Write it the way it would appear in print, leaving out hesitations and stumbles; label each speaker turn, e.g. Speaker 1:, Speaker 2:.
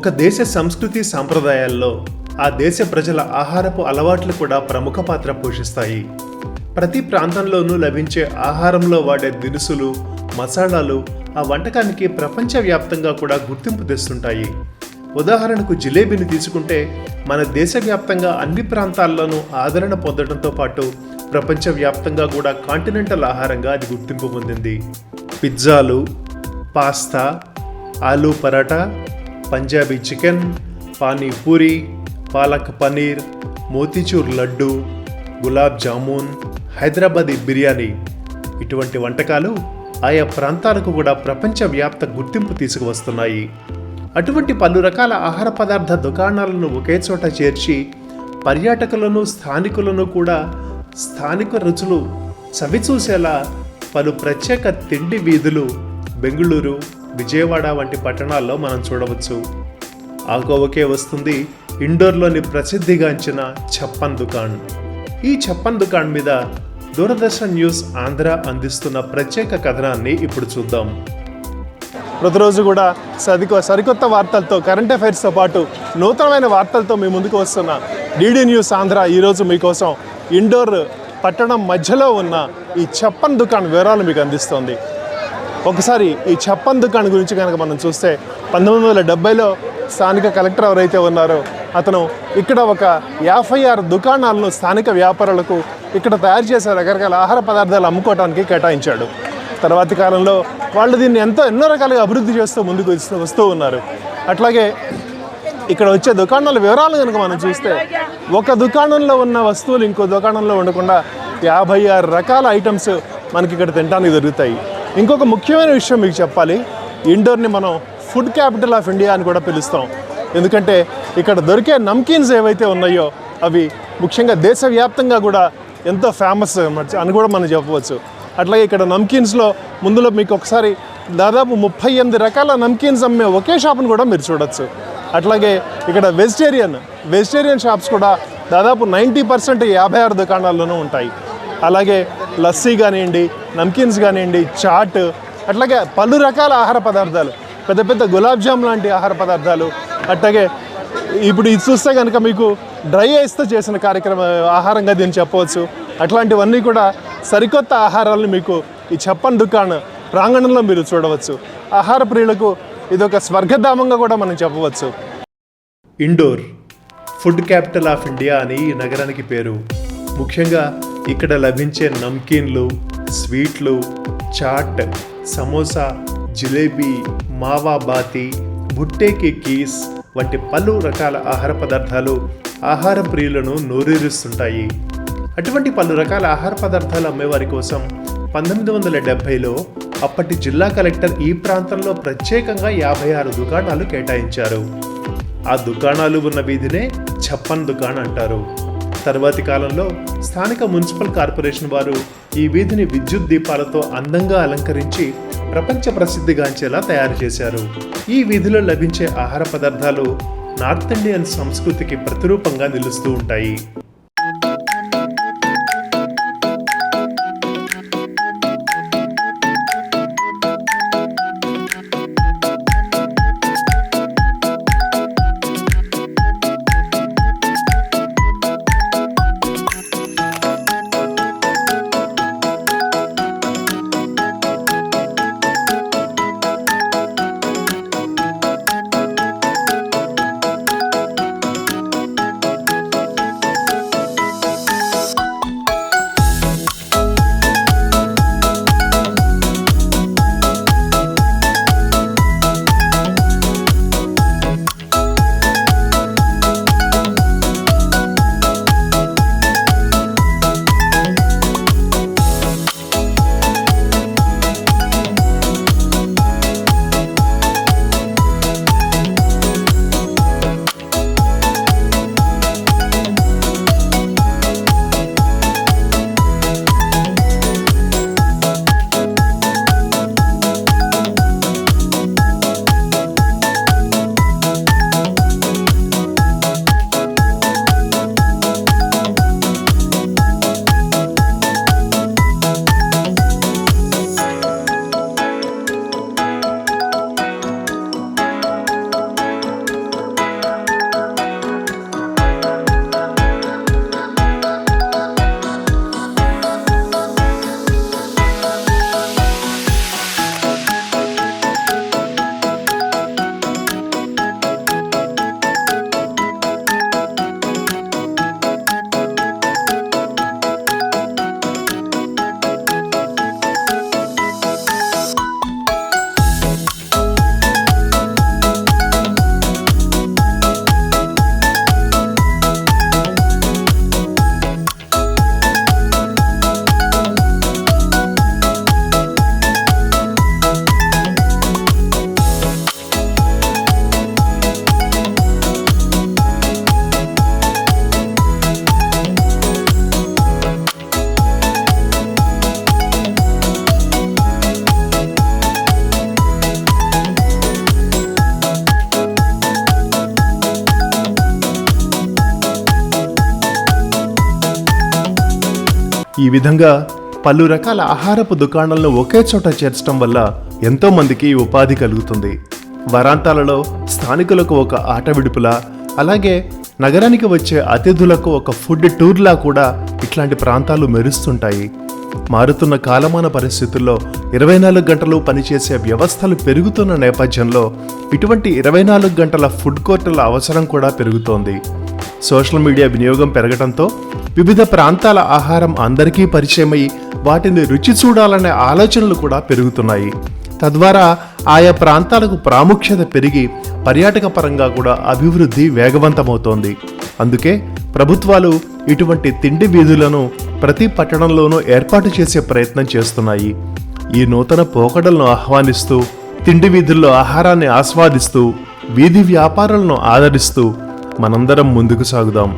Speaker 1: ఒక దేశ సంస్కృతి సాంప్రదాయాల్లో ఆ దేశ ప్రజల ఆహారపు అలవాట్లు కూడా ప్రముఖ పాత్ర పోషిస్తాయి. ప్రతి ప్రాంతంలోనూ లభించే ఆహారంలో వాడే దినుసులు, మసాలాలు ఆ వంటకానికి ప్రపంచవ్యాప్తంగా కూడా గుర్తింపు తెస్తుంటాయి. ఉదాహరణకు జిలేబీని తీసుకుంటే మన దేశవ్యాప్తంగా అన్ని ప్రాంతాల్లోనూ ఆదరణ పొందడంతో పాటు ప్రపంచవ్యాప్తంగా కూడా కాంటినెంటల్ ఆహారంగా అది గుర్తింపు పొందింది. పిజ్జాలు, పాస్తా, ఆలూ పరాటా, పంజాబీ చికెన్, పానీపూరి, పాలక్ పనీర్, మోతీచూర్ లడ్డు, గులాబ్ జామున్, హైదరాబాదీ బిర్యానీ ఇటువంటి వంటకాలు ఆయా ప్రాంతాలకు కూడా ప్రపంచవ్యాప్త గుర్తింపు తీసుకువస్తున్నాయి. అటువంటి పలు రకాల ఆహార పదార్థ దుకాణాలను ఒకే చోట చేర్చి పర్యాటకులను, స్థానికులను కూడా స్థానిక రుచులు చవిచూసేలా పలు ప్రత్యేక తిండి వీధులు బెంగుళూరు, విజయవాడ వంటి పట్టణాల్లో మనం చూడవచ్చు. ఆ కోవకే వస్తుంది ఇండోర్లోని ప్రసిద్ధిగాంచిన ఛప్పన్ దుకాణ్. ఈ ఛప్పన్ దుకాణ్ మీద దూరదర్శన్ న్యూస్ ఆంధ్ర అందిస్తున్న ప్రత్యేక కథనాన్ని ఇప్పుడు చూద్దాం. ప్రతిరోజు కూడా సరికొత్త వార్తలతో, కరెంట్ అఫైర్స్తో పాటు నూతనమైన వార్తలతో మీ ముందుకు వస్తున్న డీడీ న్యూస్ ఆంధ్ర ఈరోజు మీకోసం ఇండోర్ పట్టణం మధ్యలో ఉన్న ఈ ఛప్పన్ దుకాణ్ వివరాలు మీకు అందిస్తోంది. ఒకసారి ఈ ఛప్పన్ దుకాణ్ గురించి కనుక మనం చూస్తే 1970లో స్థానిక కలెక్టర్ ఎవరైతే ఉన్నారో అతను ఇక్కడ ఒక 56 దుకాణాలను స్థానిక వ్యాపారులకు ఇక్కడ తయారు చేసే రకరకాల ఆహార పదార్థాలు అమ్ముకోవడానికి కేటాయించాడు. తర్వాతి కాలంలో వాళ్ళు దీన్ని ఎన్నో రకాలుగా అభివృద్ధి చేస్తూ ముందుకు వస్తూ ఉన్నారు. అట్లాగే ఇక్కడ వచ్చే దుకాణాల వివరాలు కనుక మనం చూస్తే ఒక దుకాణంలో ఉన్న వస్తువులు ఇంకో దుకాణంలో ఉండకుండా 56 రకాల ఐటమ్స్ మనకి ఇక్కడ తినడానికి దొరుకుతాయి. ఇంకొక ముఖ్యమైన విషయం మీకు చెప్పాలి, ఇండోర్ని మనం ఫుడ్ క్యాపిటల్ ఆఫ్ ఇండియా అని కూడా పిలుస్తాం. ఎందుకంటే ఇక్కడ దొరికే నమ్కీన్స్ ఏవైతే ఉన్నాయో అవి ముఖ్యంగా దేశవ్యాప్తంగా కూడా ఎంతో ఫేమస్ అని కూడా మనం చెప్పవచ్చు. అట్లాగే ఇక్కడ నమ్కీన్స్లో ముందులో మీకు ఒకసారి దాదాపు 38 రకాల నమ్కీన్స్ అమ్మే ఒకే షాప్ను కూడా మీరు చూడొచ్చు. అట్లాగే ఇక్కడ వెజిటేరియన్ షాప్స్ కూడా దాదాపు 90% 56 దుకాణాల్లోనూ ఉంటాయి. అలాగే లస్సీ కానివ్వండి, నమ్కీన్స్ కానివ్వండి, చాట్, అట్లాగే పలు రకాల ఆహార పదార్థాలు, పెద్ద పెద్ద గులాబ్ జామ్ లాంటి ఆహార పదార్థాలు, అట్లాగే ఇప్పుడు ఇది చూస్తే కనుక మీకు డ్రై ఐస్తో చేసిన ఆహారంగా దీన్ని చెప్పవచ్చు. అట్లాంటివన్నీ కూడా సరికొత్త ఆహారాలను మీకు ఈ ఛప్పన్ దుకాణ్ ప్రాంగణంలో మీరు చూడవచ్చు. ఆహార ప్రియులకు ఇదొక స్వర్గధామంగా కూడా మనం చెప్పవచ్చు. Indore food capital of India అని ఈ నగరానికి పేరు. ముఖ్యంగా ఇక్కడ లభించే నమ్కీన్లు, స్వీట్లు, చాట్, సమోసా, జిలేబీ, మావా బాతి, భుట్టేకి కీస్ వంటి పలు రకాల ఆహార పదార్థాలు ఆహార ప్రియులను నోరూరిస్తుంటాయి. అటువంటి పలు రకాల ఆహార పదార్థాలు అమ్మేవారి కోసం 1970లో అప్పటి జిల్లా కలెక్టర్ ఈ ప్రాంతంలో ప్రత్యేకంగా 56 దుకాణాలు కేటాయించారు. ఆ దుకాణాలు ఉన్న వీధినే ఛప్పన్ దుకాణ్ అంటారు. తర్వాతి కాలంలో స్థానిక మున్సిపల్ కార్పొరేషన్ వారు ఈ వీధిని విద్యుత్ దీపాలతో అందంగా అలంకరించి ప్రపంచ ప్రసిద్ధిగాంచేలా తయారు చేశారు. ఈ వీధిలో లభించే ఆహార పదార్థాలు నార్త్ ఇండియన్ సంస్కృతికి ప్రతిరూపంగా నిలుస్తూ ఉంటాయి. ఈ విధంగా పలు రకాల ఆహారపు దుకాణాలను ఒకే చోట చేర్చడం వల్ల ఎంతో మందికి ఉపాధి కలుగుతుంది. వారాంతాలలో స్థానికులకు ఒక ఆట విడుపులా, అలాగే నగరానికి వచ్చే అతిథులకు ఒక ఫుడ్ టూర్లా కూడా ఇట్లాంటి ప్రాంతాలు మెరుస్తుంటాయి. మారుతున్న కాలమాన పరిస్థితుల్లో 24 గంటలు పనిచేసే వ్యవస్థలు పెరుగుతున్న నేపథ్యంలో ఇటువంటి 24 గంటల ఫుడ్ కోర్టుల అవసరం కూడా పెరుగుతోంది. సోషల్ మీడియా వినియోగం పెరగడంతో వివిధ ప్రాంతాల ఆహారం అందరికీ పరిచయమై వాటిని రుచి చూడాలనే ఆలోచనలు కూడా పెరుగుతున్నాయి. తద్వారా ఆయా ప్రాంతాలకు ప్రాముఖ్యత పెరిగి పర్యాటక పరంగా కూడా అభివృద్ధి వేగవంతమవుతోంది. అందుకే ప్రభుత్వాలు ఇటువంటి తిండి వీధులను ప్రతి పట్టణంలోనూ ఏర్పాటు చేసే ప్రయత్నం చేస్తున్నాయి. ఈ నూతన పోకడలను ఆహ్వానిస్తూ, తిండి వీధుల్లో ఆహారాన్ని ఆస్వాదిస్తూ, వీధి వ్యాపారులను ఆదరిస్తూ మనందరం ముందుకు సాగుదాం.